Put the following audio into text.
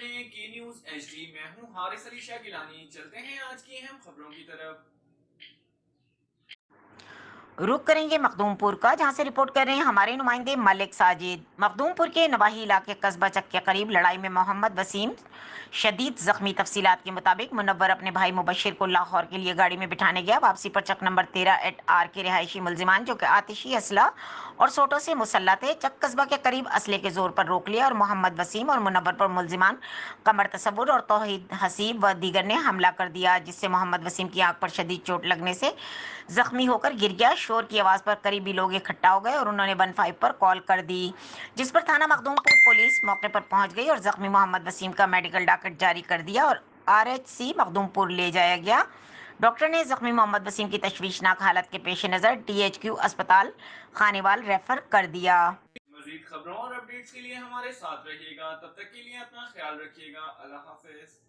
رہے ہیں کی نیوز ایچ ڈی، میں ہوں حارث علی شاہ گیلانی۔ چلتے ہیں آج کی اہم خبروں کی طرف۔ رخ کریں گے مخدوم پور کا، جہاں سے رپورٹ کر رہے ہیں ہمارے نمائندے ملک ساجد۔ مخدوم پور کے نواحی علاقے قصبہ چک کے قریب لڑائی میں محمد وسیم شدید زخمی۔ تفصیلات کے مطابق منور اپنے بھائی مبشر کو لاہور کے لیے گاڑی میں بٹھانے گیا۔ واپسی پر چک نمبر 13/8 کے رہائشی ملزمان، جو کہ آتشی اسلحہ اور سوٹوں سے مسلح تھے، چک قصبہ کے قریب اسلحے کے زور پر روک لیا اور محمد وسیم اور منور پر ملزمان قمر تصور اور توحید حسیب و دیگر نے حملہ کر دیا، جس سے محمد وسیم کی آنکھ پر شدید چوٹ لگنے سے زخمی ہو کر گر گیا۔ شور کی آواز پر قریبی لوگ اکٹھا ہو گئے اور انہوں نے 15 پر کال کر دی، جس پر تھانہ مخدوم پور پولیس موقع پر پہنچ گئی اور زخمی محمد وسیم کا میڈیکل ڈاکٹ جاری کر دیا اور RHC مخدوم پور لے جایا گیا۔ ڈاکٹر نے زخمی محمد وسیم کی تشویشناک حالت کے پیش نظر THQ اسپتال خانیوال ریفر کر دیا۔ مزید خبروں اور اپڈیٹس کے لیے ہمارے ساتھ رہیے گا، تب تک کے لیے اپنا خیال رکھیے گا۔ اللہ حافظ۔